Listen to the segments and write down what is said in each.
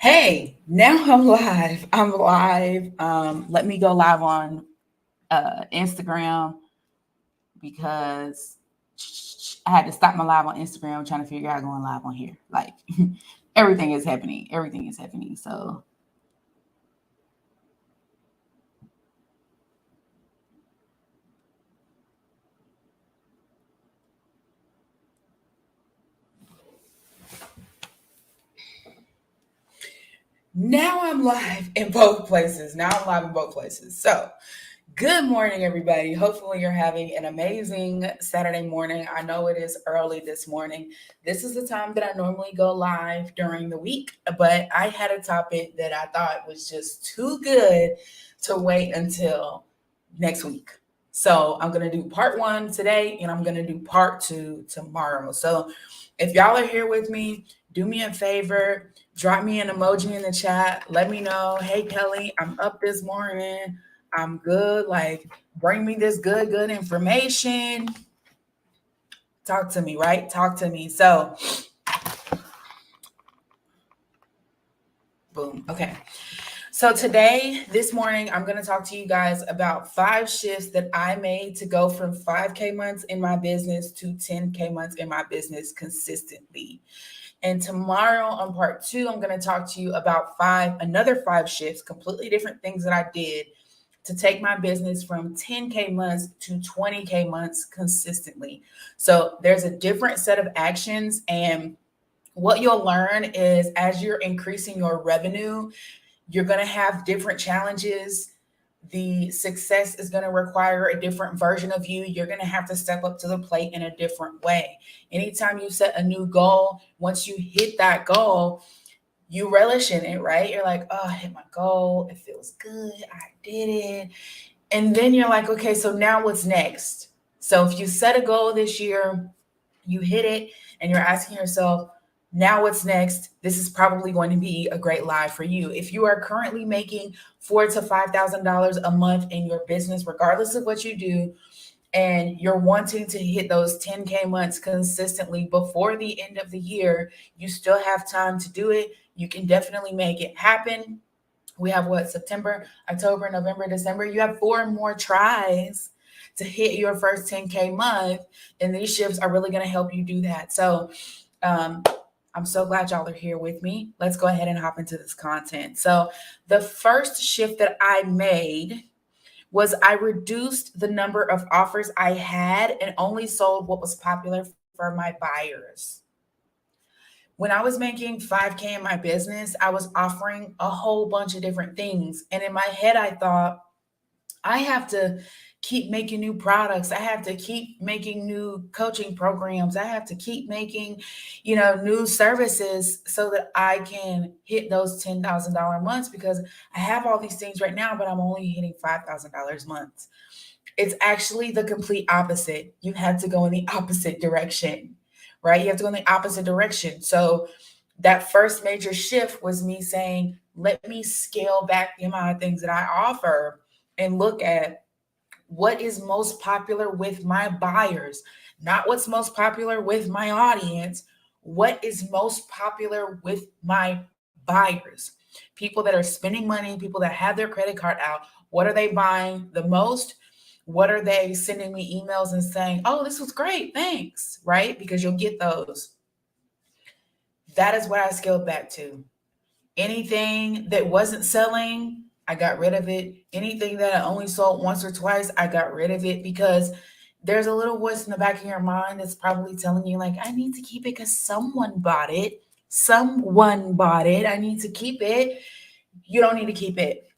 Hey, now I'm live. I'm live. Let me go live on Instagram because I had to stop my live on Instagram trying to figure out going live on here. Like everything is happening. Everything is happening. So now I'm live in both places. Now I'm live in both places. So good morning, everybody. Hopefully, you're having an amazing Saturday morning. I know it is early this morning. This is the time that I normally go live during the week, but I had a topic that I thought was just too good to wait until next week. So I'm going to do part one today and I'm going to do part two tomorrow. So if y'all are here with me, do me a favor, drop me an emoji in the chat. Let me know, hey, Kelly, I'm up this morning. I'm good. Like, bring me this good information. Talk to me, right? Talk to me. So, boom. Okay. So, today, this morning, I'm going to talk to you guys about 5 shifts that I made to go from 5K months in my business to 10K months in my business consistently. And tomorrow on part two, I'm going to talk to you about another 5 shifts, completely different things that I did to take my business from 10K months to 20K months consistently. So there's a different set of actions. And what you'll learn is as you're increasing your revenue, you're going to have different challenges. The success is going to require a different version of you. You're going to have to step up to the plate in a different way. Anytime you set a new goal, once you hit that goal, you relish in it, right? You're like, oh, I hit my goal. It feels good. I did it. And then you're like, okay, so now what's next? So if you set a goal this year, you hit it, and you're asking yourself, now what's next? This is probably going to be a great live for you. If you are currently making $4,000 to $5,000 a month in your business, regardless of what you do, and you're wanting to hit those 10K months consistently before the end of the year, you still have time to do it. You can definitely make it happen. We have what, September, October, November, December. You have 4 more tries to hit your first 10K month. And these shifts are really going to help you do that. So um, I'm so glad y'all are here with me. Let's go ahead and hop into this content. So the first shift that I made was I reduced the number of offers I had and only sold what was popular for my buyers. When I was making 5K in my business, I was offering a whole bunch of different things. And in my head, I thought, I have to keep making new products. I have to keep making new coaching programs. I have to keep making, new services so that I can hit those $10,000 months because I have all these things right now, but I'm only hitting $5,000 months. It's actually the complete opposite. You have to go in the opposite direction, right? You have to go in the opposite direction. So that first major shift was me saying, let me scale back the amount of things that I offer and look at what is most popular with my buyers, not what's most popular with my audience, what is most popular with my buyers. People that are spending money, people that have their credit card out, what are they buying the most? What are they sending me emails and saying, oh, this was great, thanks, right? Because you'll get those. That is what I scaled back to. Anything that wasn't selling, I got rid of it. Anything that I only sold once or twice, I got rid of it because there's a little voice in the back of your mind that's probably telling you, like, I need to keep it because someone bought it. Someone bought it. I need to keep it. You don't need to keep it.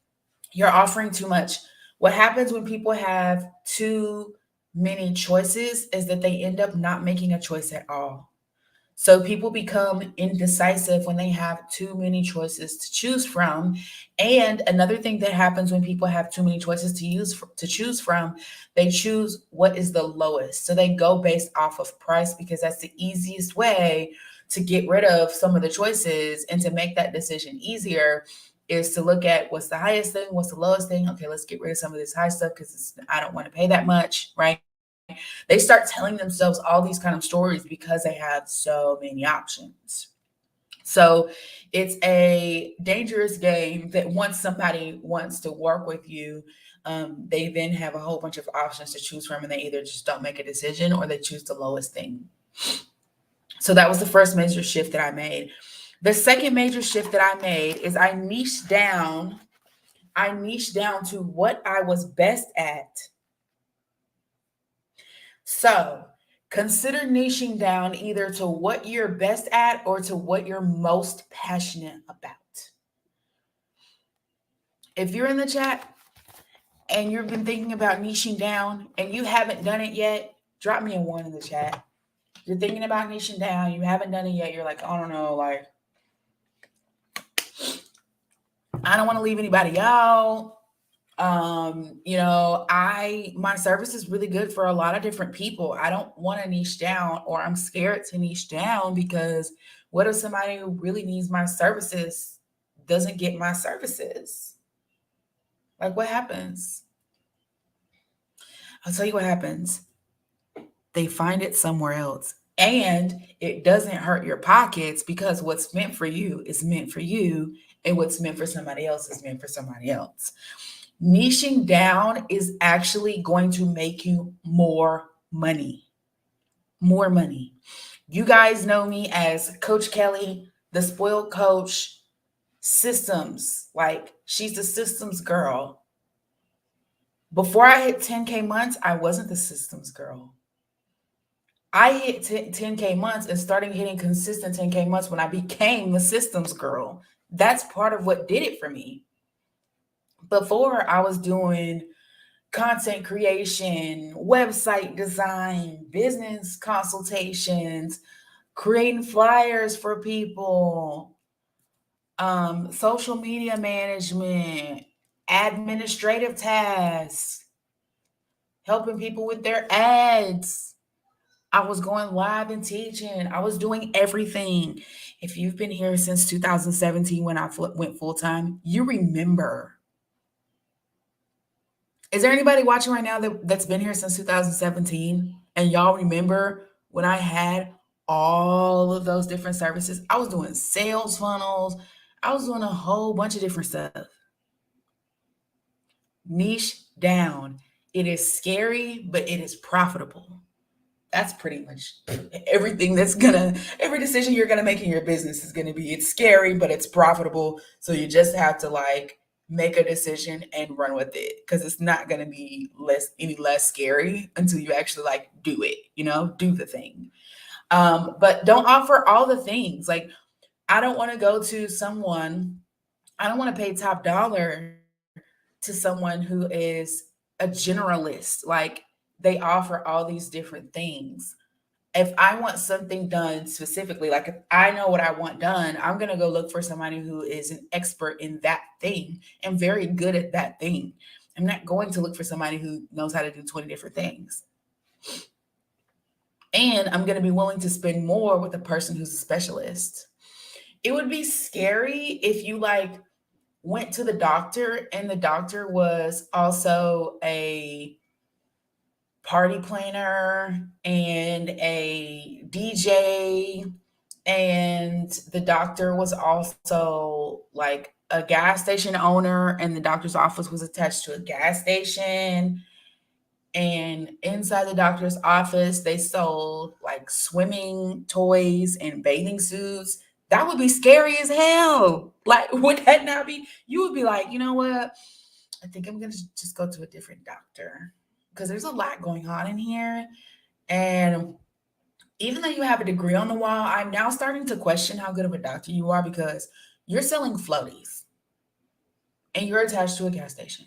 You're offering too much. What happens when people have too many choices is that they end up not making a choice at all. So people become indecisive when they have too many choices to choose from. And another thing that happens when people have too many choices to choose from, they choose what is the lowest. So they go based off of price because that's the easiest way to get rid of some of the choices and to make that decision easier is to look at what's the highest thing, what's the lowest thing. Okay, let's get rid of some of this high stuff because I don't want to pay that much, right? They start telling themselves all these kind of stories because they have so many options. So it's a dangerous game that once somebody wants to work with you, they then have a whole bunch of options to choose from, and they either just don't make a decision or they choose the lowest thing. So that was the first major shift that I made. The second major shift that I made is I niched down. I niched down to what I was best at. So consider niching down either to what you're best at or to what you're most passionate about. If you're in the chat and you've been thinking about niching down and you haven't done it yet, drop me a one in the chat. You're thinking about niching down, you haven't done it yet. You're like, I don't know, like, I don't want to leave anybody out. My service is really good for a lot of different people. I don't want to niche down, or I'm scared to niche down because what if somebody who really needs my services doesn't get my services? Like, what happens? I'll tell you what happens. They find it somewhere else. And it doesn't hurt your pockets because what's meant for you is meant for you, and what's meant for somebody else is meant for somebody else. Niching down is actually going to make you more money. More money. You guys know me as Coach Kelly, the spoiled coach, systems. Like, she's the systems girl. Before I hit 10K months, I wasn't the systems girl. I hit 10K months and started hitting consistent 10K months when I became the systems girl. That's part of what did it for me. Before, I was doing content creation, website design, business consultations, creating flyers for people, social media management, administrative tasks, helping people with their ads. I was going live and teaching. I was doing everything. If you've been here since 2017 when I went full time, you remember. Is there anybody watching right now that's been here since 2017 and y'all remember when I had all of those different services? I was doing sales funnels. I was doing a whole bunch of different stuff. Niche down. It is scary, but it is profitable. That's pretty much everything every decision you're gonna make in your business is gonna be, it's scary, but it's profitable. So you just have to like make a decision and run with it, because it's not gonna be any less scary until you actually like do it, do the thing. But don't offer all the things. Like, I don't want to go to someone, I don't want to pay top dollar to someone who is a generalist. Like, they offer all these different things. If I want something done specifically, like if I know what I want done, I'm going to go look for somebody who is an expert in that thing and very good at that thing. I'm not going to look for somebody who knows how to do 20 different things. And I'm going to be willing to spend more with a person who's a specialist. It would be scary if you like went to the doctor and the doctor was also a party planner and a DJ, and the doctor was also like a gas station owner, and the doctor's office was attached to a gas station. And inside the doctor's office, they sold like swimming toys and bathing suits. That would be scary as hell. Like, would that not be? You would be like, you know what? I think I'm going to just go to a different doctor, because there's a lot going on in here. And even though you have a degree on the wall, I'm now starting to question how good of a doctor you are, because you're selling floaties and you're attached to a gas station.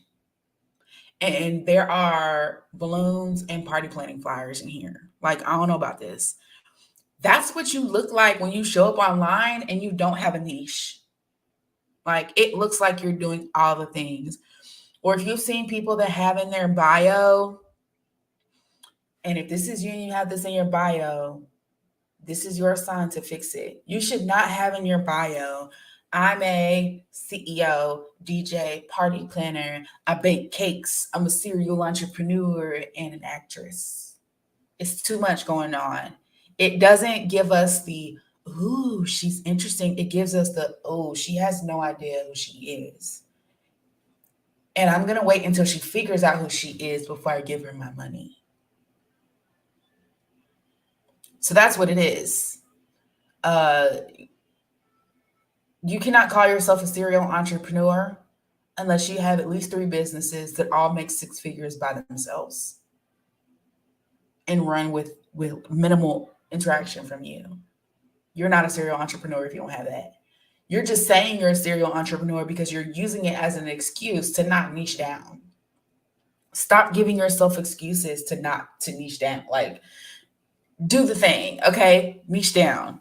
And there are balloons and party planning flyers in here. Like, I don't know about this. That's what you look like when you show up online and you don't have a niche. Like, it looks like you're doing all the things. Or if you've seen people that have in their bio, and if this is you and you have this in your bio, this is your sign to fix it. You should not have in your bio, I'm a CEO, DJ, party planner, I bake cakes, I'm a serial entrepreneur, and an actress. It's too much going on. It doesn't give us the, ooh, she's interesting. It gives us the, oh, she has no idea who she is. And I'm going to wait until she figures out who she is before I give her my money. So that's what it is. You cannot call yourself a serial entrepreneur unless you have at least 3 businesses that all make 6 figures by themselves and run with minimal interaction from you. You're not a serial entrepreneur if you don't have that. You're just saying you're a serial entrepreneur because you're using it as an excuse to not niche down. Stop giving yourself excuses to not to niche down. Like, do the thing, okay? Niche down.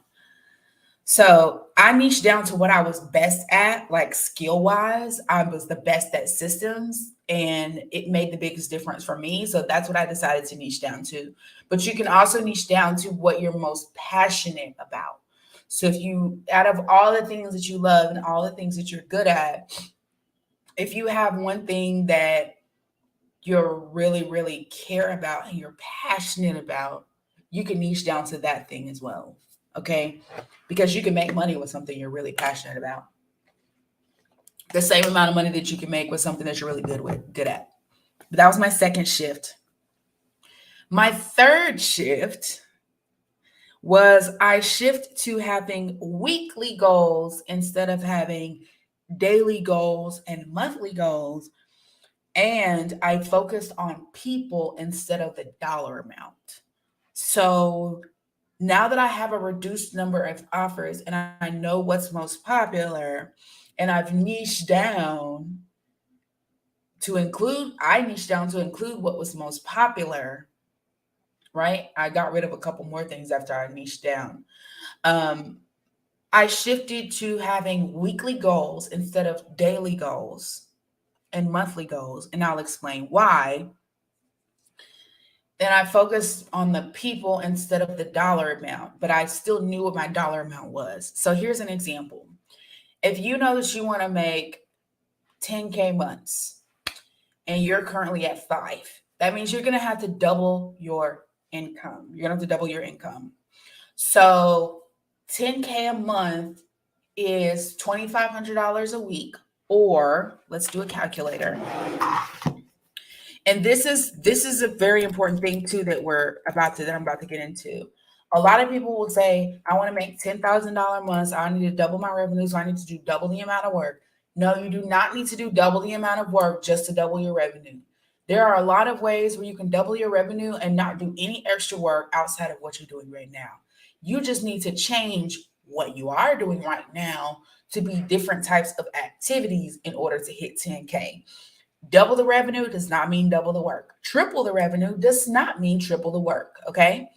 So I niched down to what I was best at, like skill wise. I was the best at systems, and it made the biggest difference for me. So that's what I decided to niche down to. But you can also niche down to what you're most passionate about. So if you, out of all the things that you love and all the things that you're good at, if you have one thing that you're really, really care about and you're passionate about, you can niche down to that thing as well. Okay. Because you can make money with something you're really passionate about. The same amount of money that you can make with something that you're really good at. But that was my second shift. My third shift was I shift to having weekly goals instead of having daily goals and monthly goals. And I focused on people instead of the dollar amount. So now that I have a reduced number of offers and I know what's most popular, and I've niched down I niched down to include what was most popular, right? I got rid of a couple more things after I niched down. I shifted to having weekly goals instead of daily goals and monthly goals, and I'll explain why. And I focused on the people instead of the dollar amount, but I still knew what my dollar amount was. So here's an example. If you know that you want to make 10K months and you're currently at 5, that means you're going to have to double your income. You're going to have to double your income. So 10K a month is $2,500 a week, or let's do a calculator. And this is a very important thing too that I'm about to get into. A lot of people will say, I want to make $10,000 months. I need to double my revenue, so I need to do double the amount of work. No, you do not need to do double the amount of work just to double your revenue. There are a lot of ways where you can double your revenue and not do any extra work outside of what you're doing right now. You just need to change what you are doing right now to be different types of activities in order to hit 10K. Double the revenue does not mean double the work. Triple the revenue does not mean triple the work, okay?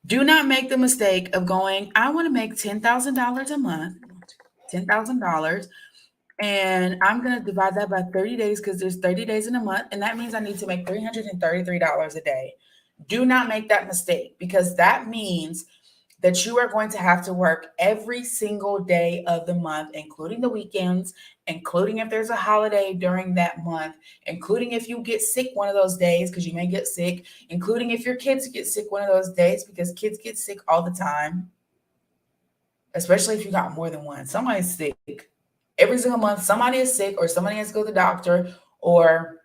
Do not make the mistake of going, I want to make $10,000 a month, $10,000, and I'm going to divide that by 30 days because there's 30 days in a month, and that means I need to make $333 a day. Do not make that mistake, because that means that you are going to have to work every single day of the month, including the weekends, including if there's a holiday during that month, including if you get sick one of those days, because you may get sick, including if your kids get sick one of those days, because kids get sick all the time, especially if you got more than one. Somebody's sick. Every single month, somebody is sick, or somebody has to go to the doctor, or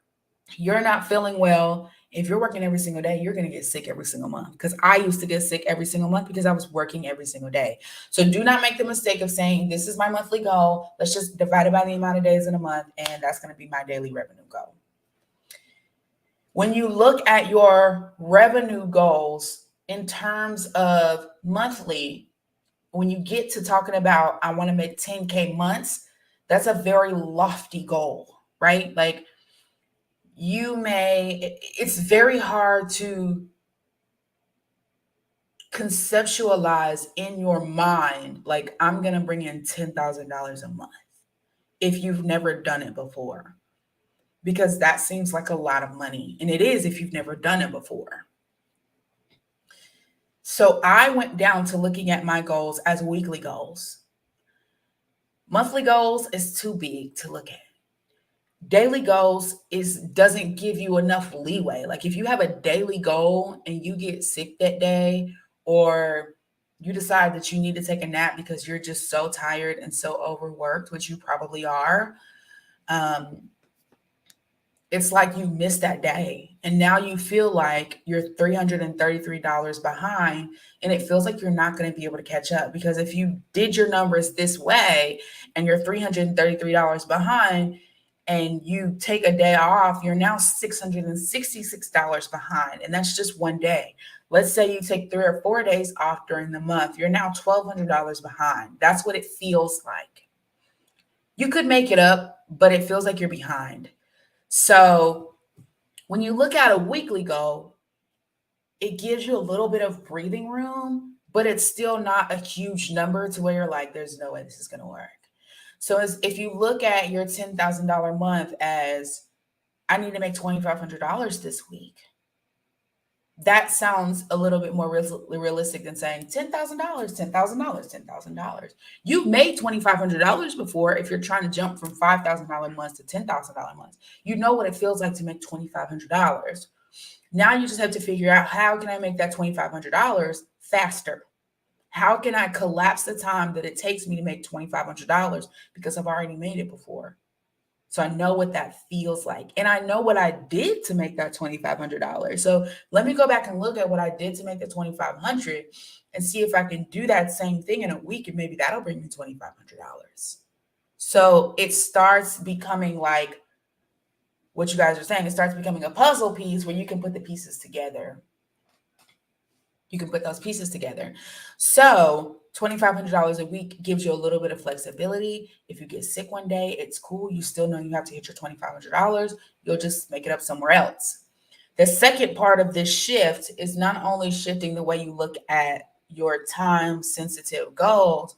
you're not feeling well. If you're working every single day, you're going to get sick every single month. Because I used to get sick every single month because I was working every single day. So do not make the mistake of saying, this is my monthly goal. Let's just divide it by the amount of days in a month, and that's going to be my daily revenue goal. When you look at your revenue goals in terms of monthly, when you get to talking about, I want to make 10K months, that's a very lofty goal, right? Like, it's very hard to conceptualize in your mind, like, I'm going to bring in $10,000 a month if you've never done it before, because that seems like a lot of money. And it is if you've never done it before. So I went down to looking at my goals as weekly goals. Monthly goals is too big to look at. Daily goals doesn't give you enough leeway. Like, if you have a daily goal and you get sick that day, or you decide that you need to take a nap because you're just so tired and so overworked, which you probably are. Um, it's like you missed that day and now you feel like you're $333 behind, and it feels like you're not going to be able to catch up, because if you did your numbers this way and you're $333 behind and you take a day off, you're now $666 behind, and that's just one day. Let's say you take 3 or 4 days off during the month, you're now $1,200 behind. That's what it feels like. You could make it up, but it feels like you're behind. So when you look at a weekly goal, it gives you a little bit of breathing room, but it's still not a huge number to where you're like, there's no way this is going to work. So if you look at your $10,000 month as, I need to make $2,500 this week, that sounds a little bit more realistic than saying $10,000, $10,000, $10,000. You've made $2,500 before. If you're trying to jump from $5,000 months to $10,000 months, you know what it feels like to make $2,500. Now you just have to figure out, how can I make that $2,500 faster? How can I collapse the time that it takes me to make $2,500 because I've already made it before? So I know what that feels like. And I know what I did to make that $2,500. So let me go back and look at what I did to make the $2,500 and see if I can do that same thing in a week, and maybe that'll bring me $2,500. So it starts becoming like what you guys are saying. It starts becoming a puzzle piece where you can put the pieces together. You can put those pieces together. So $2,500 a week gives you a little bit of flexibility. If you get sick one day, it's cool. You still know you have to hit your $2,500. You'll just make it up somewhere else. The second part of this shift is not only shifting the way you look at your time sensitive goals,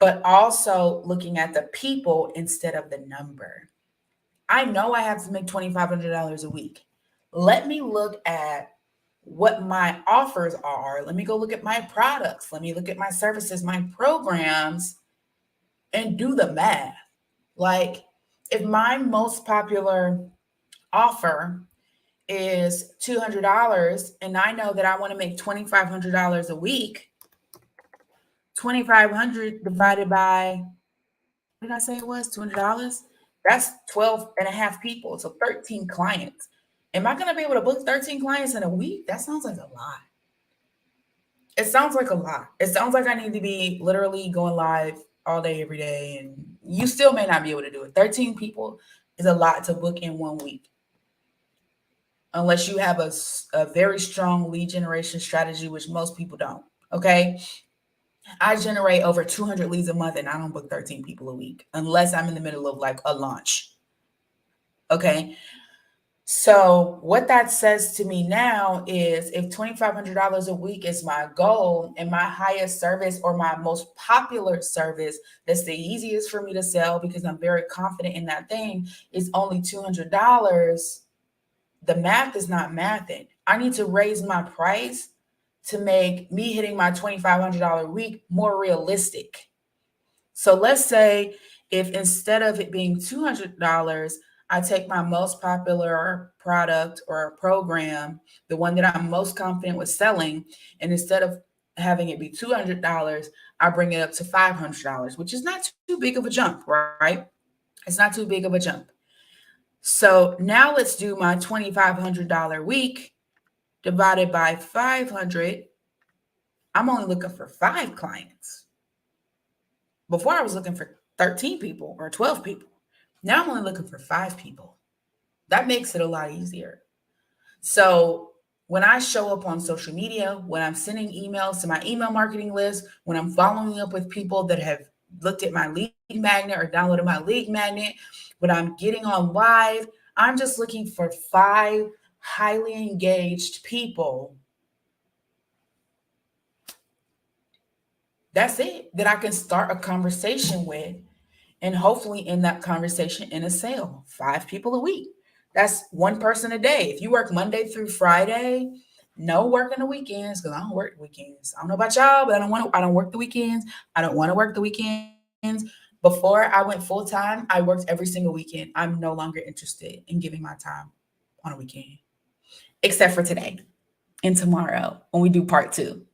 but also looking at the people instead of the number. I know I have to make $2,500 a week. Let me look at what my offers are. Let me go look at my products. Let me look at my services, my programs, and do the math. Like, if my most popular offer is $200 and I know that I want to make $2,500 a week, 2,500 divided by, what did I say it was? $200? That's 12 and a half people. So 13 clients. Am I going to be able to book 13 clients in a week? That sounds like a lot. It sounds like a lot. It sounds like I need to be literally going live all day, every day, and you still may not be able to do it. 13 people is a lot to book in one week, unless you have a very strong lead generation strategy, which most people don't. Okay. I generate over 200 leads a month and I don't book 13 people a week unless I'm in the middle of like a launch. Okay. So what that says to me now is, if $2,500 a week is my goal, and my highest service or my most popular service that's the easiest for me to sell because I'm very confident in that thing is only $200, the math is not mathing. I need to raise my price to make me hitting my $2,500 a week more realistic. So let's say if instead of it being $200, I take my most popular product or program, the one that I'm most confident with selling, and instead of having it be $200, I bring it up to $500, which is not too big of a jump, right? It's not too big of a jump. So now let's do my $2,500 week divided by 500. I'm only looking for 5 clients. Before I was looking for 13 people or 12 people. Now I'm only looking for 5 people. That makes it a lot easier. So when I show up on social media, when I'm sending emails to my email marketing list, when I'm following up with people that have looked at my lead magnet or downloaded my lead magnet, when I'm getting on live, I'm just looking for 5 highly engaged people. That's it, that I can start a conversation with, and hopefully in that conversation in a sale. 5 people a week. That's one person a day. If you work Monday through Friday, no working the weekends, because I don't work the weekends. I don't know about y'all, but I don't work the weekends. I don't want to work the weekends. Before I went full time, I worked every single weekend. I'm no longer interested in giving my time on a weekend, except for today and tomorrow when we do part 2.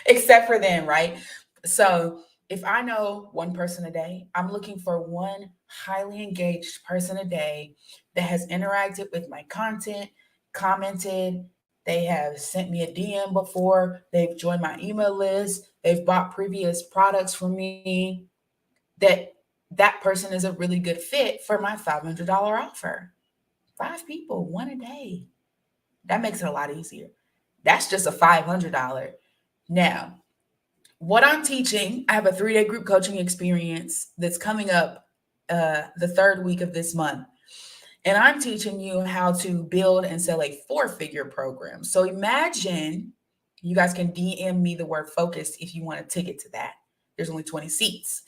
except for them, right? So if I know one person a day, I'm looking for one highly engaged person a day that has interacted with my content, commented, they have sent me a DM before, they've joined my email list, they've bought previous products from me, that that person is a really good fit for my $500 offer. 5 people, one a day. That makes it a lot easier. That's just a $500. Now, what I'm teaching, I have a 3-day group coaching experience that's coming up the third week of this month. And I'm teaching you how to build and sell a 4-figure program. So imagine, you guys can DM me the word focused if you want a ticket to that. There's only 20 seats.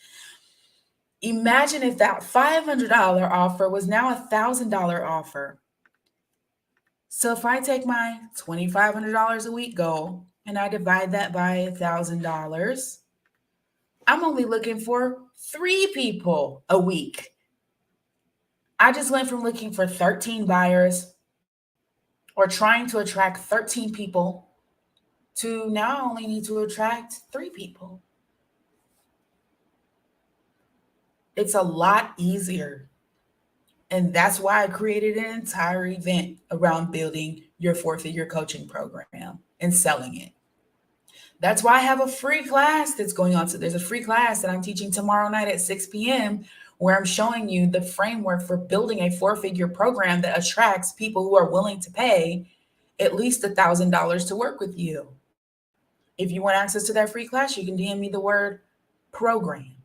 Imagine if that $500 offer was now a $1,000 offer. So if I take my $2,500 a week goal and I divide that by $1,000, I'm only looking for 3 people a week. I just went from looking for 13 buyers or trying to attract 13 people to now I only need to attract 3 people. It's a lot easier. And that's why I created an entire event around building your 4-figure coaching program and selling it. That's why I have a free class that's going on. So there's a free class that I'm teaching tomorrow night at 6 p.m. where I'm showing you the framework for building a 4-figure program that attracts people who are willing to pay at least $1,000 to work with you. If you want access to that free class, you can DM me the word program.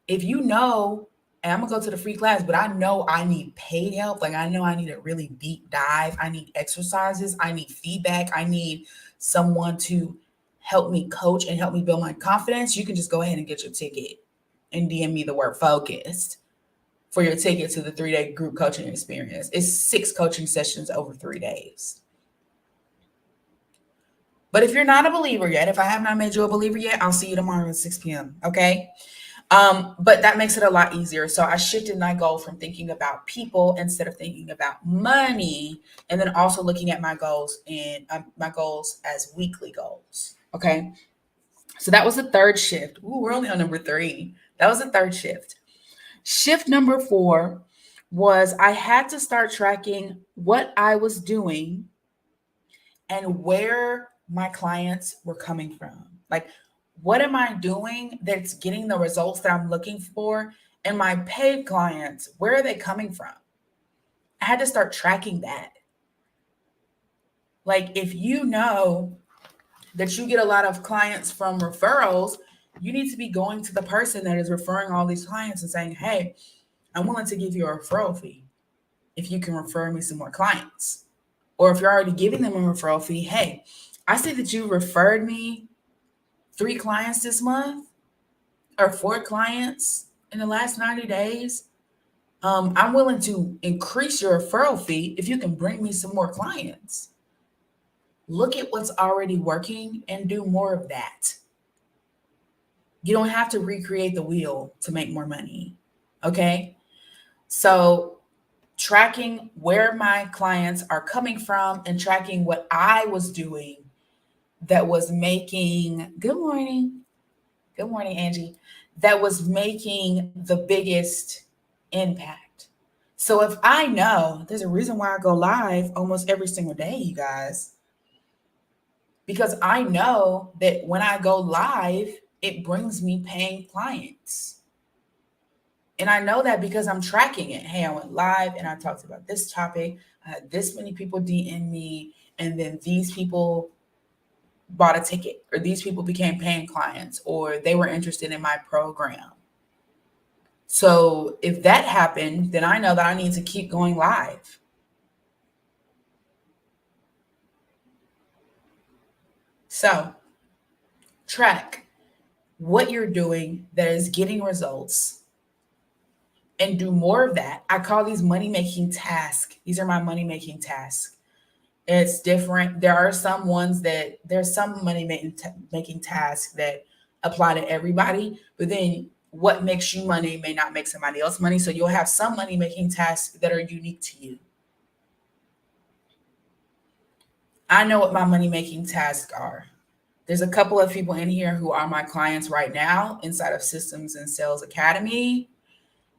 If you know, and I'm gonna go to the free class, but I know I need paid help. Like I know I need a really deep dive. I need exercises. I need feedback. I need someone to help me coach and help me build my confidence. You can just go ahead and get your ticket and DM me the word focused for your ticket to the 3-day group coaching experience. It's 6 coaching sessions over 3 days. But if you're not a believer yet, if I have not made you a believer yet, I'll see you tomorrow at 6 p.m. Okay. But that makes it a lot easier. So I shifted my goal from thinking about people instead of thinking about money, and then also looking at my goals and my goals as weekly goals. Okay. So that was the third shift. Ooh, we're only on number 3. That was the third shift. Shift number 4 was I had to start tracking what I was doing and where my clients were coming from. Like, what am I doing that's getting the results that I'm looking for? And my paid clients, where are they coming from? I had to start tracking that. Like, if you know that you get a lot of clients from referrals, you need to be going to the person that is referring all these clients and saying, hey, I'm willing to give you a referral fee if you can refer me some more clients. Or if you're already giving them a referral fee, hey, I see that you referred me 3 clients this month or 4 clients in the last 90 days. I'm willing to increase your referral fee if you can bring me some more clients. Look at what's already working and do more of that. You don't have to recreate the wheel to make more money. Okay. So tracking where my clients are coming from and tracking what I was doing that was making, good morning, Angie, that was making the biggest impact. So if I know, there's a reason why I go live almost every single day, you guys, because I know that when I go live, it brings me paying clients. And I know that because I'm tracking it. Hey, I went live and I talked about this topic. I had this many people DM me, and then these people bought a ticket, or these people became paying clients, or they were interested in my program. So if that happened, then I know that I need to keep going live. So track what you're doing that is getting results and do more of that. I call these money-making tasks. These are my money-making tasks. It's different. There are some ones that there's some money-making tasks that apply to everybody, but then what makes you money may not make somebody else money. So you'll have some money-making tasks that are unique to you. I know what my money-making tasks are. There's a couple of people in here who are my clients right now inside of Systems and Sales Academy.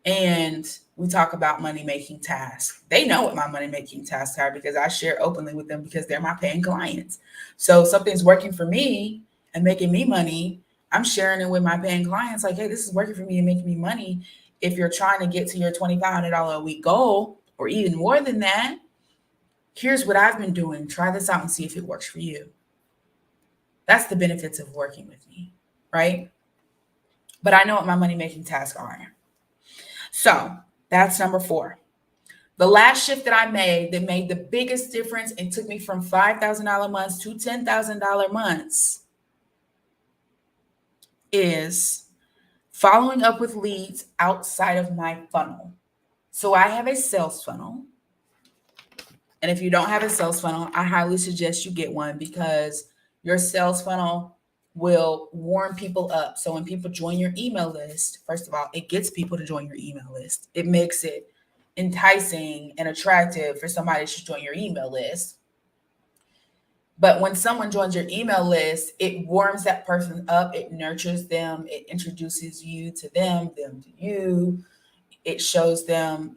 And we talk about money making tasks. They know what my money making tasks are because I share openly with them because they're my paying clients. So if something's working for me and making me money, I'm sharing it with my paying clients like, hey, this is working for me and making me money. If you're trying to get to your $2,500 a week goal or even more than that, here's what I've been doing. Try this out and see if it works for you. That's the benefits of working with me, right? But I know what my money making tasks are. So that's number 4. The last shift that I made that made the biggest difference and took me from $5,000 months to $10,000 months is following up with leads outside of my funnel. So I have a sales funnel. And if you don't have a sales funnel, I highly suggest you get one because your sales funnel will warm people up. So when people join your email list, first of all, it gets people to join your email list. It makes it enticing and attractive for somebody to join your email list. But when someone joins your email list, it warms that person up. It nurtures them. It introduces you to them to you. It shows them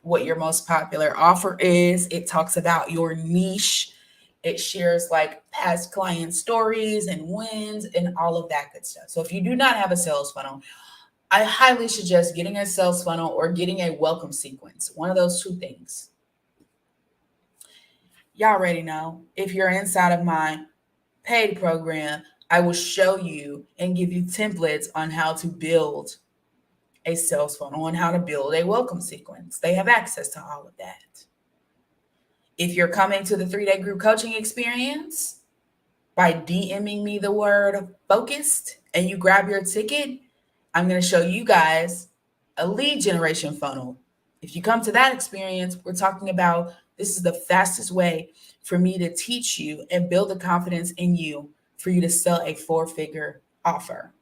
what your most popular offer is. It talks about your niche. It shares like past client stories and wins and all of that good stuff. So if you do not have a sales funnel, I highly suggest getting a sales funnel or getting a welcome sequence. One of those two things. Y'all already know. If you're inside of my paid program, I will show you and give you templates on how to build a sales funnel and how to build a welcome sequence. They have access to all of that. If you're coming to the 3-day group coaching experience by DMing me the word focused and you grab your ticket, I'm going to show you guys a lead generation funnel. If you come to that experience, we're talking about this is the fastest way for me to teach you and build the confidence in you for you to sell a 4-figure offer.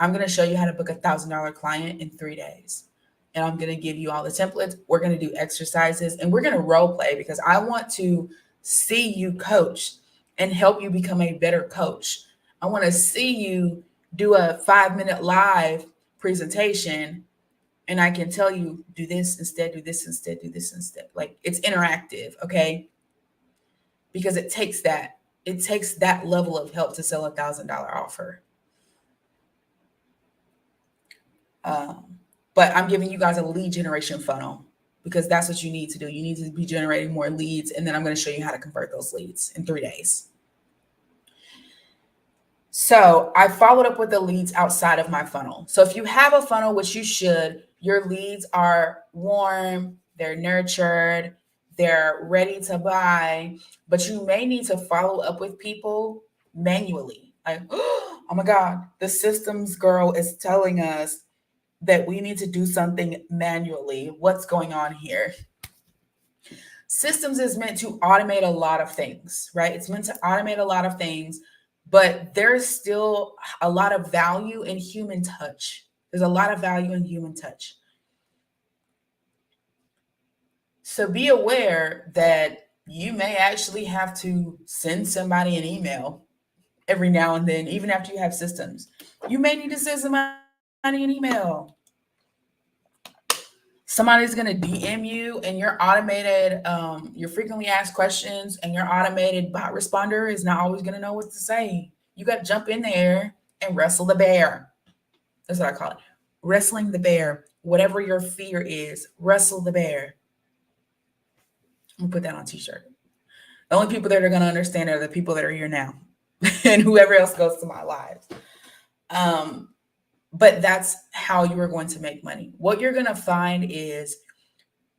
I'm going to show you how to book a $1,000 client in 3 days. And I'm going to give you all the templates. We're going to do exercises and we're going to role play because I want to see you coach and help you become a better coach. I want to see you do a 5-minute live presentation and I can tell you, do this instead, do this instead, do this instead. Like it's interactive, okay? Because it takes that level of help to sell a $1,000 offer. But I'm giving you guys a lead generation funnel because that's what you need to do. You need to be generating more leads. And then I'm going to show you how to convert those leads in 3 days. So I followed up with the leads outside of my funnel. So if you have a funnel, which you should, your leads are warm, they're nurtured, they're ready to buy, but you may need to follow up with people manually. Like, oh my God, the systems girl is telling us that we need to do something manually. What's going on here? Systems is meant to automate a lot of things, right? It's meant to automate a lot of things, but there's still a lot of value in human touch. There's a lot of value in human touch. So be aware that you may actually have to send somebody an email every now and then, even after you have systems. You may need to send somebody an email. Somebody's going to DM you and your automated, your frequently asked questions and your automated bot responder is not always going to know what to say. You got to jump in there and wrestle the bear. That's what I call it. Wrestling the bear. Whatever your fear is, wrestle the bear. I'm going to put that on a t-shirt. The only people that are going to understand are the people that are here now and whoever else goes to my lives. But that's how you are going to make money. What you're going to find is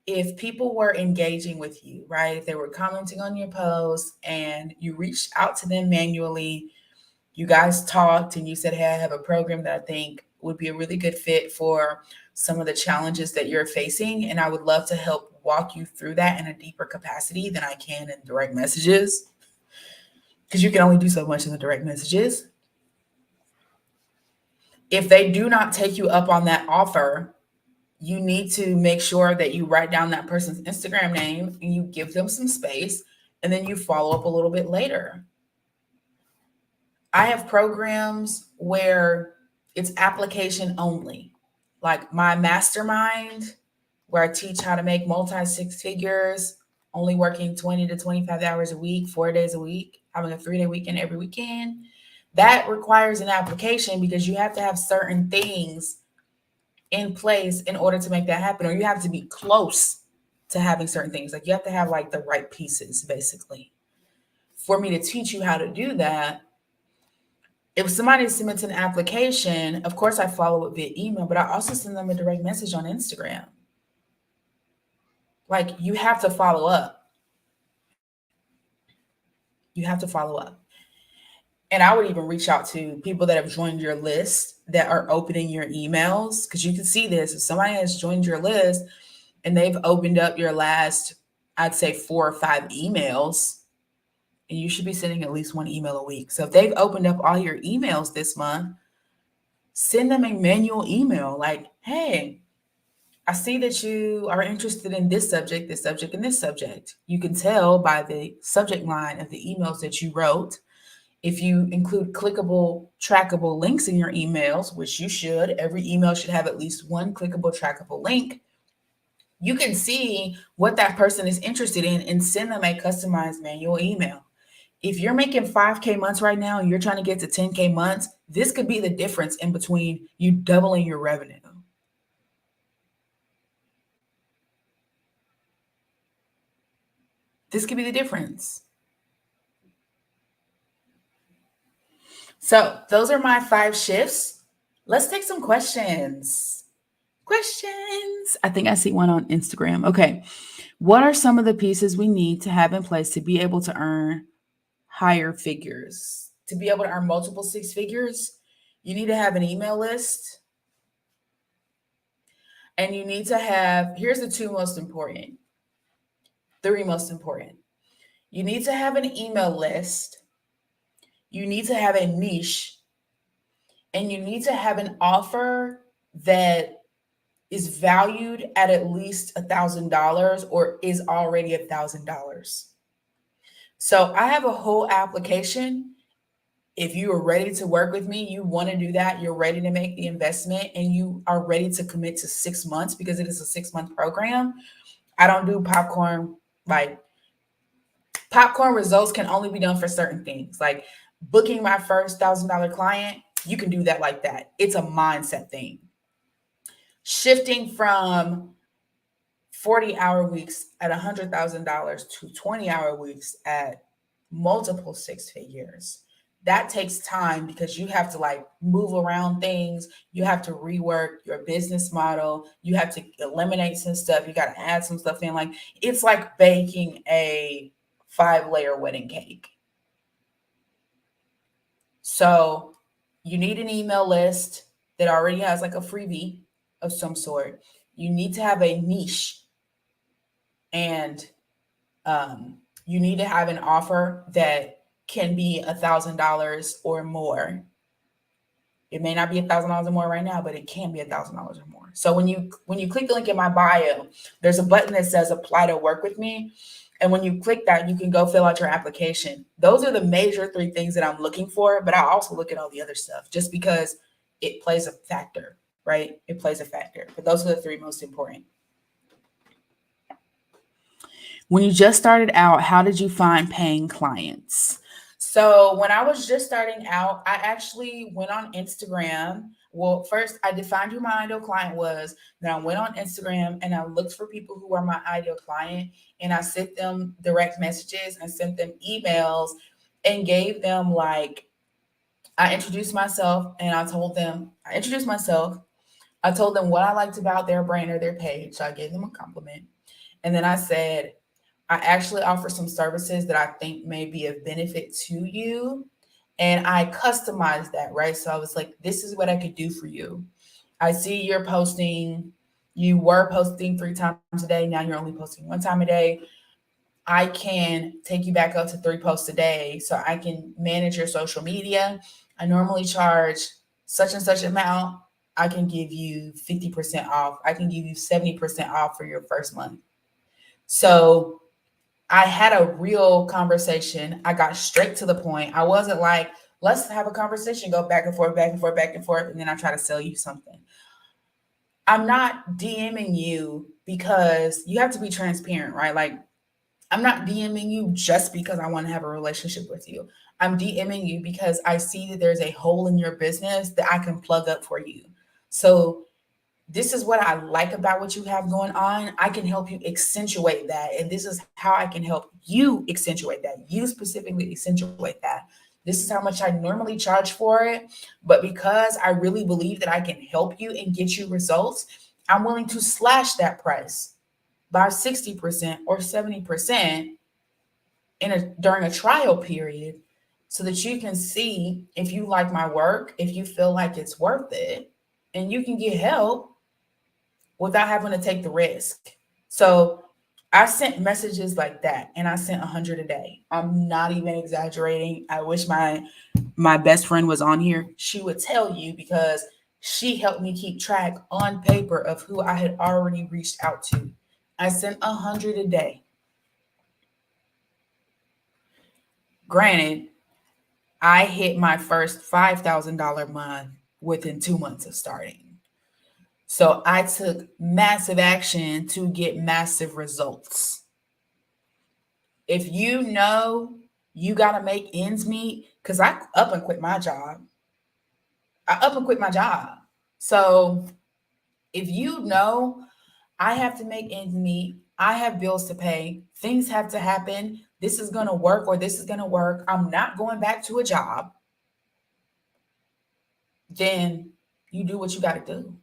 if people were engaging with you, right? If they were commenting on your posts and you reached out to them manually, you guys talked and you said, hey, I have a program that I think would be a really good fit for some of the challenges that you're facing. And I would love to help walk you through that in a deeper capacity than I can in direct messages. Because you can only do so much in the direct messages. If they do not take you up on that offer, you need to make sure that you write down that person's Instagram name and you give them some space and then you follow up a little bit later. I have programs where it's application only, like my mastermind, where I teach how to make multi six figures, only working 20 to 25 hours a week, 4 days a week, having a 3 day weekend every weekend. That requires an application because you have to have certain things in place in order to make that happen, or you have to be close to having certain things. Like you have to have like the right pieces, basically. For me to teach you how to do that, if somebody submits an application, of course I follow up via email, but I also send them a direct message on Instagram. Like you have to follow up. You have to follow up. And I would even reach out to people that have joined your list that are opening your emails, because you can see this. If somebody has joined your list and they've opened up your last, I'd say 4 or 5 emails, and you should be sending at least 1 email a week. So if they've opened up all your emails this month, send them a manual email like, hey, I see that you are interested in this subject, and this subject. You can tell by the subject line of the emails that you wrote. If you include clickable, trackable links in your emails, which you should, every email should have at least one clickable, trackable link. You can see what that person is interested in and send them a customized manual email. If you're making 5K months right now and you're trying to get to 10K months, this could be the difference in between you doubling your revenue. This could be the difference. So those are my 5 shifts. Let's take some questions. I think I see one on Instagram. Okay. What are some of the pieces we need to have in place to be able to earn higher figures? To be able to earn multiple 6 figures, you need to have an email list. And you need to have, here's the 3 most important. You need to have an email list. You need to have a niche. And you need to have an offer that is valued at least $1,000 or is already $1,000. So I have a whole application. If you are ready to work with me, you want to do that, you're ready to make the investment, and you are ready to commit to 6 months because it is a 6-month program. I don't do popcorn. Like popcorn results can only be done for certain things. Like booking my first $1,000 client, you can do that like that. It's a mindset thing. Shifting from 40-hour weeks at $100,000 to 20-hour weeks at multiple 6 figures. That takes time because you have to like move around things. You have to rework your business model. You have to eliminate some stuff. You got to add some stuff in. Like it's like baking a 5-layer wedding cake. So you need an email list that already has like a freebie of some sort. You need to have a niche, and you need to have an offer that can be $1,000 or more. It may not be $1,000 or more right now, but it can be $1,000 or more. So when you click the link in my bio, there's a button that says apply to work with me. And when you click that, you can go fill out your application. Those are the major 3 things that I'm looking for, but I also look at all the other stuff just because it plays a factor, right? It plays a factor, but those are the 3 most important. When you just started out, how did you find paying clients? So when I was just starting out, I actually went on Instagram. Well, first I defined who my ideal client was. Then I went on Instagram and I looked for people who are my ideal client, and I sent them direct messages and sent them emails and gave them like, I introduced myself and I told them what I liked about their brand or their page. So I gave them a compliment. And then I said, I actually offer some services that I think may be of benefit to you. And I customized that, right? So I was like, this is what I could do for you. I see you were posting 3 times a day. Now you're only posting 1 time a day. I can take you back up to 3 posts a day so I can manage your social media. I normally charge such and such amount. I can give you 50% off. I can give you 70% off for your first month. So I had a real conversation. I got straight to the point. I wasn't like, Let's have a conversation, go back and forth, back and forth, back and forth, and then I try to sell you something. I'm not DMing you because you have to be transparent, right? Like, I'm not DMing you just because I want to have a relationship with you. I'm DMing you because I see that there's a hole in your business that I can plug up for you. So, this is what I like about what you have going on. I can help you accentuate that. And this is how I can help you accentuate that. You specifically accentuate that. This is how much I normally charge for it. But because I really believe that I can help you and get you results, I'm willing to slash that price by 60% or 70% during a trial period so that you can see if you like my work, if you feel like it's worth it, and you can get help without having to take the risk. So I sent messages like that, and I sent 100 a day. I'm not even exaggerating. I wish my best friend was on here. She would tell you because she helped me keep track on paper of who I had already reached out to. I sent 100 a day. Granted, I hit my first $5,000 month within 2 months of starting. So I took massive action to get massive results. If you know you got to make ends meet, because I up and quit my job. I up and quit my job. So if you know I have to make ends meet, I have bills to pay, things have to happen, this is going to work or this is going to work, I'm not going back to a job, then you do what you got to do.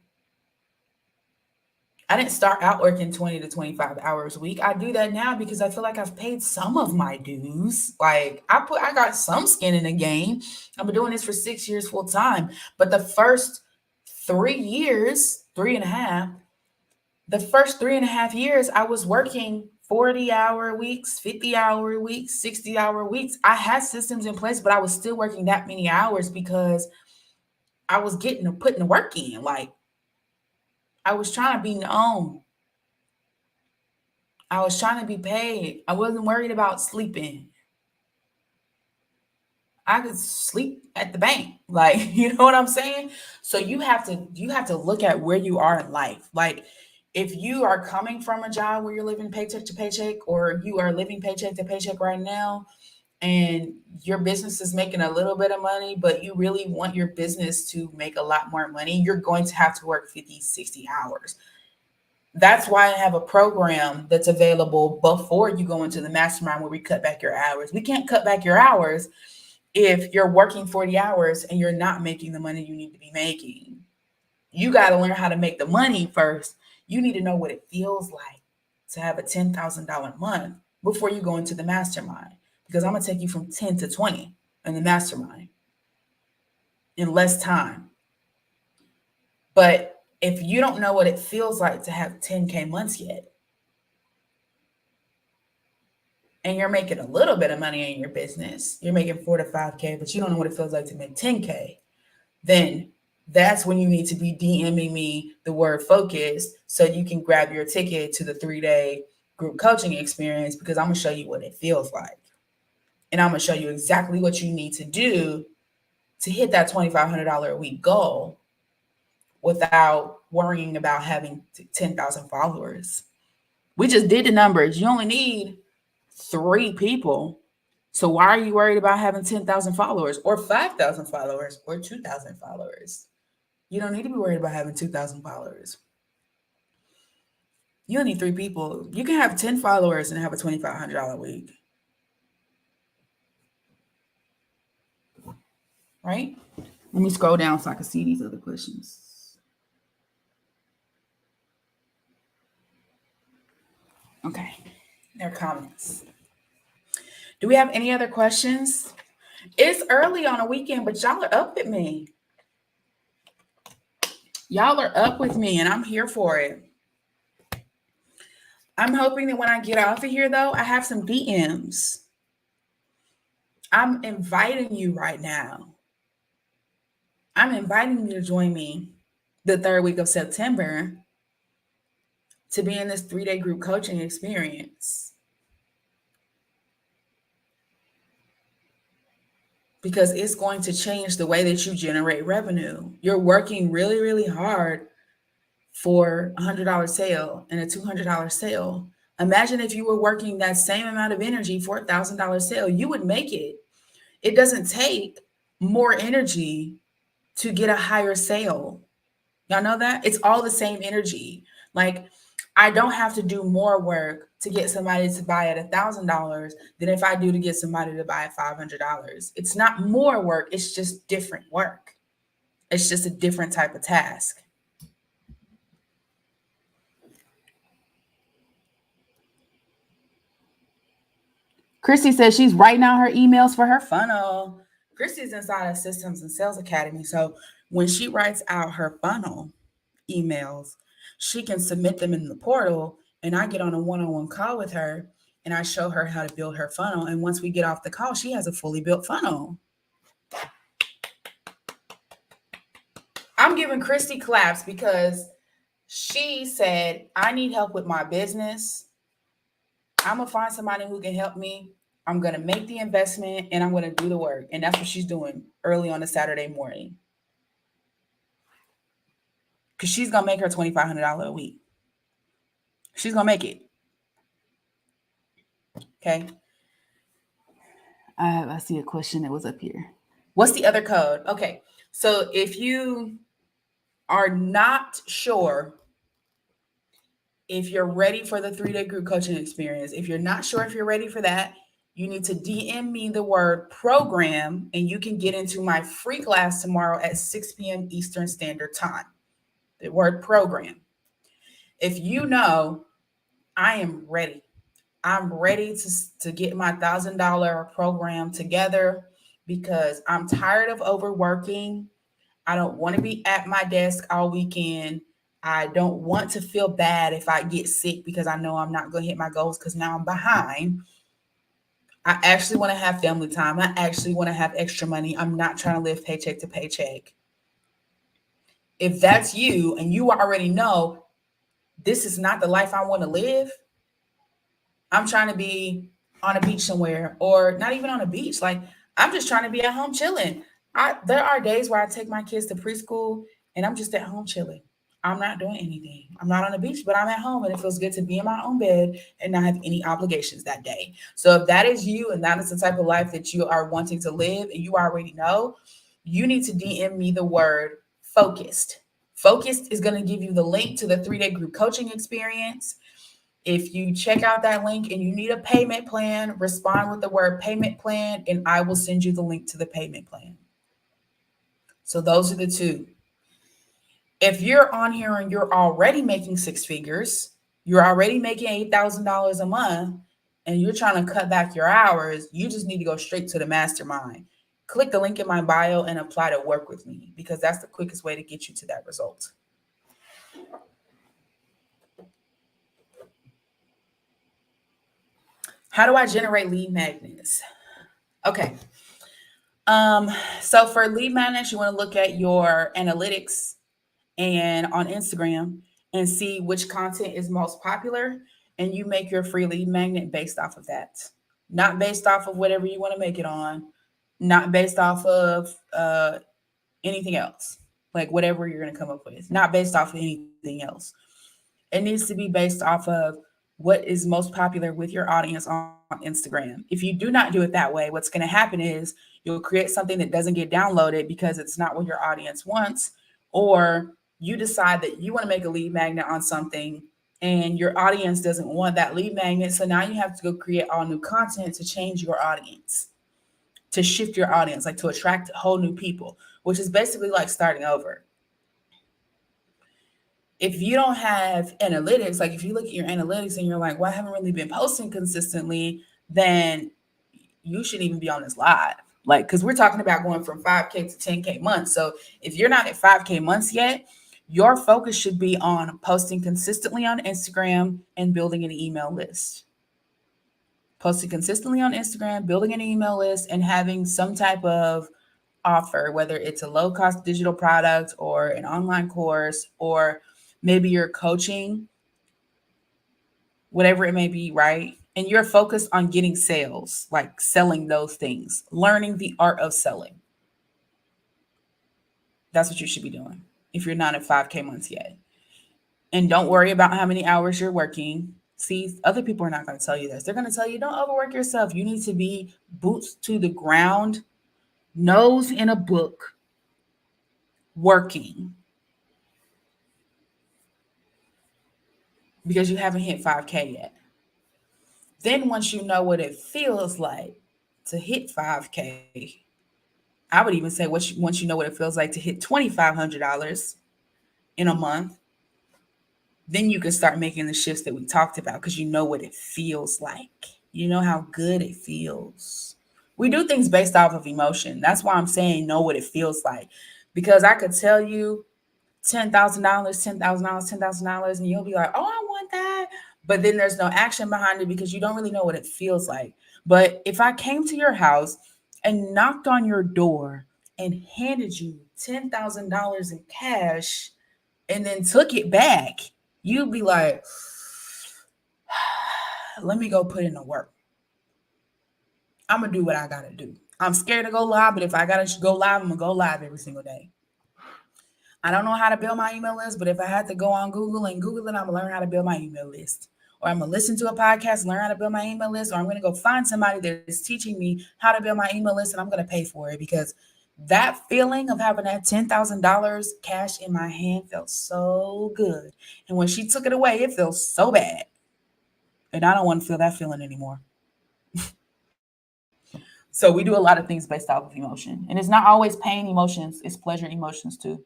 I didn't start out working 20 to 25 hours a week. I do that now because I feel like I've paid some of my dues. Like I got some skin in the game. I've been doing this for 6 years full time. But the first 3 years, three and a half, the first 3.5 years, I was working 40-hour weeks, 50-hour weeks, 60-hour weeks. I had systems in place, but I was still working that many hours because I was putting the work in. Like I was trying to be known. I was trying to be paid. I wasn't worried about sleeping. I could sleep at the bank. Like, you know what I'm saying? So you have to look at where you are in life. Like if you are coming from a job where you're living paycheck to paycheck or you are living paycheck to paycheck right now and your business is making a little bit of money, but you really want your business to make a lot more money, you're going to have to work 50, 60 hours. That's why I have a program that's available before you go into the mastermind where we cut back your hours. We can't cut back your hours if you're working 40 hours and you're not making the money you need to be making. You got to learn how to make the money first. You need to know what it feels like to have a $10,000 month before you go into the mastermind because I'm going to take you from 10 to 20 in the mastermind in less time. But if you don't know what it feels like to have 10K months yet, and you're making a little bit of money in your business, you're making 4 to 5K, but you don't know what it feels like to make 10K, then that's when you need to be DMing me the word focus so you can grab your ticket to the 3-day group coaching experience because I'm going to show you what it feels like. And I'm going to show you exactly what you need to do to hit that $2,500 a week goal without worrying about having 10,000 followers. We just did the numbers. You only need 3 people. So why are you worried about having 10,000 followers or 5,000 followers or 2,000 followers? You don't need to be worried about having 2,000 followers. You only need 3 people. You can have 10 followers and have a $2,500 week. Right? Let me scroll down so I can see these other questions. Okay. They're comments. Do we have any other questions? It's early on a weekend, but y'all are up with me. Y'all are up with me, and I'm here for it. I'm hoping that when I get off of here, though, I have some DMs. I'm inviting you right now. I'm inviting you to join me the 3rd week of September to be in this 3-day group coaching experience. because it's going to change the way that you generate revenue. You're working really, really hard for $100 sale and a $200 sale. Imagine if you were working that same amount of energy for $1,000 sale, you would make it. It doesn't take more energy to get a higher sale. Y'all know that? It's all the same energy. Like, I don't have to do more work to get somebody to buy at $1,000 than if I do to get somebody to buy at $500. It's not more work, it's just different work. It's just a different type of task. Christy says she's writing out her emails for her funnel. Christy's inside of Systems and Sales Academy. So when she writes out her funnel emails, she can submit them in the portal, and I get on a one-on-one call with her and I show her how to build her funnel. And once we get off the call, she has a fully built funnel. I'm giving Christy claps because she said, I need help with my business. I'm going to find somebody who can help me. I'm going to make the investment and I'm going to do the work. And that's what she's doing early on a Saturday morning. Because she's going to make her $2,500 a week. She's going to make it. Okay. I see a question that was up here. What's the other code? Okay. So if you are not sure if you're ready for the 3-day group coaching experience, if you're not sure if you're ready for that, you need to DM me the word program and you can get into my free class tomorrow at 6 p.m. Eastern Standard Time. The word program. If you know, I am ready. I'm ready to get my $1,000 program together because I'm tired of overworking. I don't want to be at my desk all weekend. I don't want to feel bad if I get sick because I know I'm not going to hit my goals because now I'm behind. I actually want to have family time. I actually want to have extra money. I'm not trying to live paycheck to paycheck. If that's you and you already know this is not the life I want to live, I'm trying to be on a beach somewhere, or not even on a beach. Like, I'm just trying to be at home chilling. There are days where I take my kids to preschool and I'm just at home chilling. I'm not doing anything. I'm not on the beach, but I'm at home and it feels good to be in my own bed and not have any obligations that day. So if that is you and that is the type of life that you are wanting to live and you already know, you need to DM me the word focused. Focused is going to give you the link to the 3-day group coaching experience. If you check out that link and you need a payment plan, respond with the word payment plan and I will send you the link to the payment plan. So those are the two. If you're on here and you're already making 6 figures, you're already making $8,000 a month, and you're trying to cut back your hours, you just need to go straight to the mastermind. Click the link in my bio and apply to work with me because that's the quickest way to get you to that result. How do I generate lead magnets? Okay. So for lead magnets, you want to look at your analytics and on Instagram and see which content is most popular, and you make your free lead magnet based off of that. Not based off of whatever you want to make it on, not based off of anything else, like whatever you're going to come up with, not based off of anything else. It needs to be based off of what is most popular with your audience on Instagram. If you do not do it that way, what's going to happen is you'll create something that doesn't get downloaded because it's not what your audience wants, or you decide that you want to make a lead magnet on something and your audience doesn't want that lead magnet. So now you have to go create all new content to change your audience, to shift your audience, like to attract whole new people, which is basically like starting over. If you don't have analytics, like if you look at your analytics and you're like, well, I haven't really been posting consistently, then you shouldn't even be on this live. Like, because we're talking about going from 5K to 10K months. So if you're not at 5K months yet, your focus should be on posting consistently on Instagram and building an email list. Posting consistently on Instagram, building an email list, and having some type of offer, whether it's a low-cost digital product or an online course, or maybe you're coaching, whatever it may be, right? and you're focused on getting sales, like selling those things, learning the art of selling. That's what you should be doing if you're not at 5K months yet. And don't worry about how many hours you're working. See, other people are not going to tell you this. They're going to tell you, don't overwork yourself. You need to be boots to the ground, nose in a book, working, because you haven't hit 5K yet. Then once you know what it feels like to hit 5K, I would even say once you know what it feels like to hit $2,500 in a month, then you can start making the shifts that we talked about because you know what it feels like. You know how good it feels. We do things based off of emotion. That's why I'm saying know what it feels like. Because I could tell you $10,000, $10,000, $10,000, and you'll be like, oh, I want that. But then there's no action behind it because you don't really know what it feels like. But if I came to your house and knocked on your door and handed you $10,000 in cash and then took it back, you'd be like, let me go put in the work. I'm going to do what I got to do. I'm scared to go live, but if I got to go live, I'm going to go live every single day. I don't know how to build my email list, but if I had to go on Google and Google it, I'm going to learn how to build my email list. Or I'm going to listen to a podcast, learn how to build my email list, or I'm going to go find somebody that is teaching me how to build my email list, and I'm going to pay for it because that feeling of having that $10,000 cash in my hand felt so good. And when she took it away, it felt so bad. And I don't want to feel that feeling anymore. So we do a lot of things based off of emotion. And it's not always pain emotions, it's pleasure emotions too.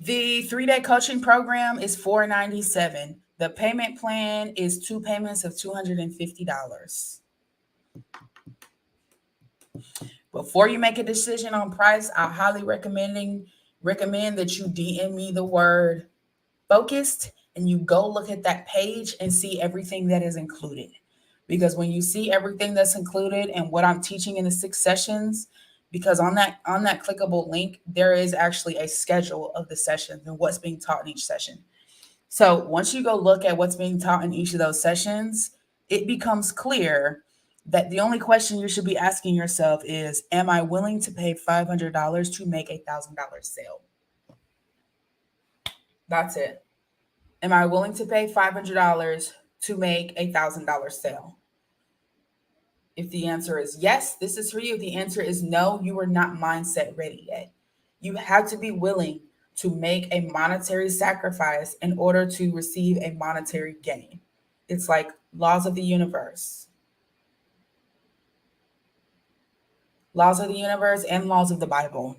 The 3-day coaching program is $497. The payment plan is 2 payments of $250. Before you make a decision on price, I highly recommend that you DM me the word focused and you go look at that page and see everything that is included. Because when you see everything that's included and what I'm teaching in the 6 sessions, because on that clickable link, there is actually a schedule of the sessions and what's being taught in each session. So once you go look at what's being taught in each of those sessions, it becomes clear that the only question you should be asking yourself is, am I willing to pay $500 to make $1,000 sale? That's it. Am I willing to pay $500 to make $1,000 sale? If the answer is yes, this is for you. If the answer is no, you are not mindset ready yet. You have to be willing to make a monetary sacrifice in order to receive a monetary gain. It's like laws of the universe. Laws of the universe and laws of the Bible.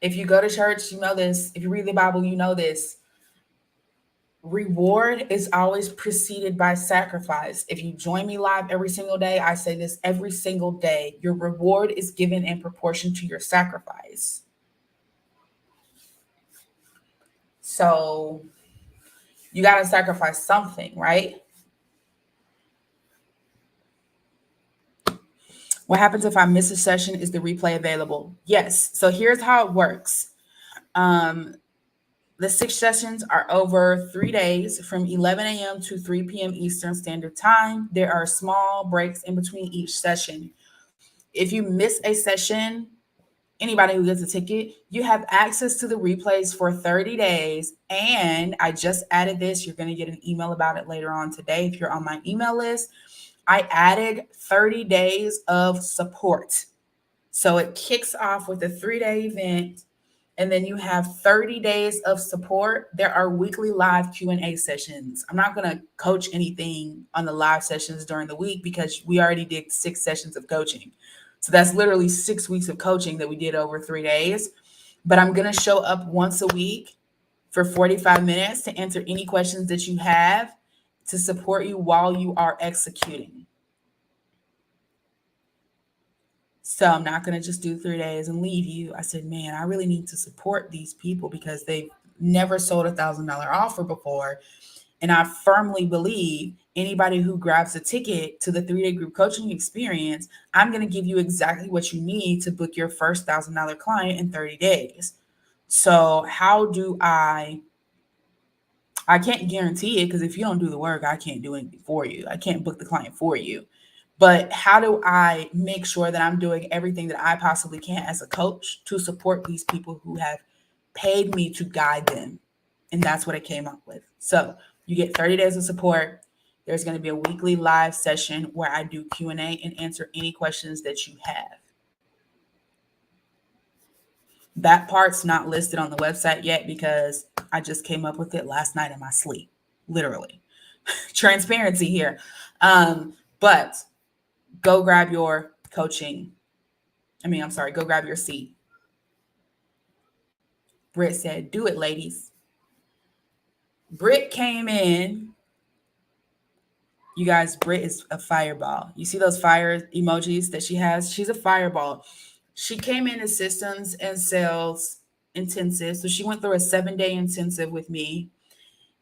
If you go to church, you know this. If you read the Bible, you know this. Reward is always preceded by sacrifice. If you join me live every single day, I say this every single day. Your reward is given in proportion to your sacrifice. So you got to sacrifice something, right? What happens if I miss a session? Is the replay available? Yes. So here's how it works. The 6 sessions are over 3 days from 11 a.m. to 3 p.m. Eastern Standard Time. There are small breaks in between each session. If you miss a session, anybody who gets a ticket, you have access to the replays for 30 days. And I just added this. You're going to get an email about it later on today if you're on my email list. I added 30 days of support. So it kicks off with a 3-day event, and then you have 30 days of support. There are weekly live Q&A sessions. I'm not going to coach anything on the live sessions during the week because we already did 6 sessions of coaching. So that's literally 6 weeks of coaching that we did over 3 days. But I'm going to show up once a week for 45 minutes to answer any questions that you have to support you while you are executing. So I'm not going to just do 3 days and leave you. I said, man, I really need to support these people because they've never sold $1,000 offer before. And I firmly believe anybody who grabs a ticket to the 3-day group coaching experience, I'm going to give you exactly what you need to book your first $1,000 client in 30 days. So how do I can't guarantee it, because if you don't do the work, I can't do anything for you. I can't book the client for you. But how do I make sure that I'm doing everything that I possibly can as a coach to support these people who have paid me to guide them? And that's what I came up with. So you get 30 days of support. There's going to be a weekly live session where I do Q&A and answer any questions that you have. That part's not listed on the website yet because I just came up with it last night in my sleep, literally. Transparency here. But go grab your coaching. Go grab your seat. Britt said, do it, ladies. Britt came in. You guys, Britt is a fireball. You see those fire emojis that she has? She's a fireball. She came in as systems and sales intensive. So she went through a 7-day intensive with me.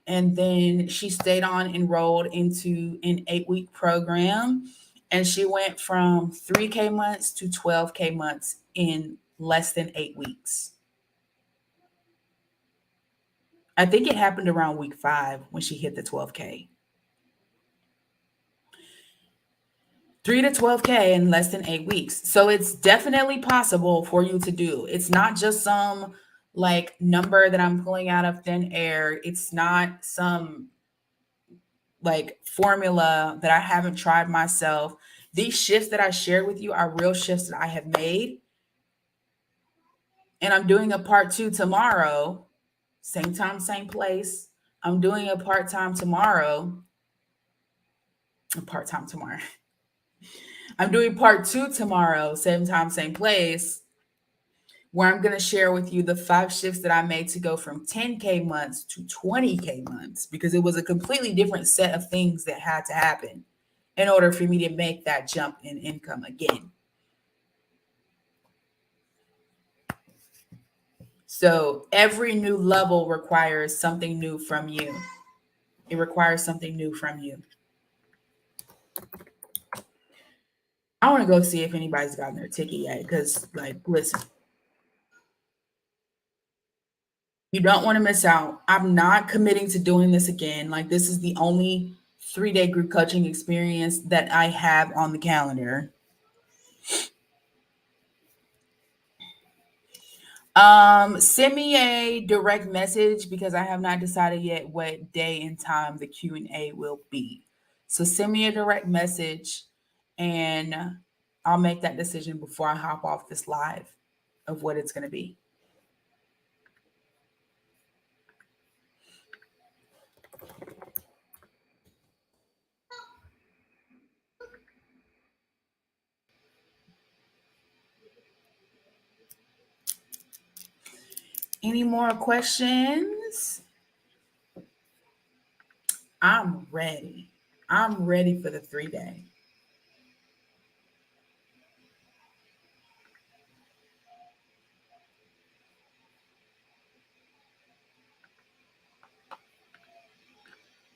And then she stayed on, enrolled into an 8-week program. And she went from 3K months to 12K months in less than 8 weeks. I think it happened around week 5 when she hit the 12K. 3 to 12K in less than 8 weeks. So it's definitely possible for you to do. It's not just some like number that I'm pulling out of thin air. It's not some like formula that I haven't tried myself. These shifts that I shared with you are real shifts that I have made. And I'm doing a part 2 tomorrow. Same time, same place. I'm doing a part-time tomorrow. I'm doing part 2 tomorrow, same time, same place, where I'm going to share with you the 5 shifts that I made to go from 10K months to 20K months, because it was a completely different set of things that had to happen in order for me to make that jump in income again. So every new level requires something new from you. It requires something new from you. I want to go see if anybody's gotten their ticket yet, because, like, listen, you don't want to miss out. I'm not committing to doing this again. Like, this is the only 3-day group coaching experience that I have on the calendar. Send me a direct message, because I have not decided yet what day and time the Q&A will be. So send me a direct message and I'll make that decision before I hop off this live of what it's going to be. Any more questions? I'm ready. I'm ready for the 3-day.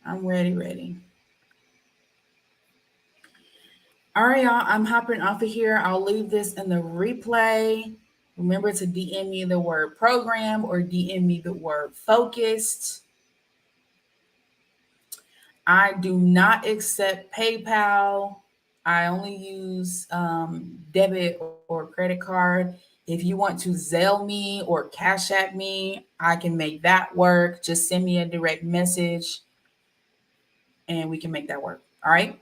I'm ready. All right, y'all. I'm hopping off of here. I'll leave this in the replay. Remember to DM me the word program or DM me the word focused. I do not accept PayPal. I only use debit or credit card. If you want to Zelle me or Cash App me, I can make that work. Just send me a direct message and we can make that work. All right.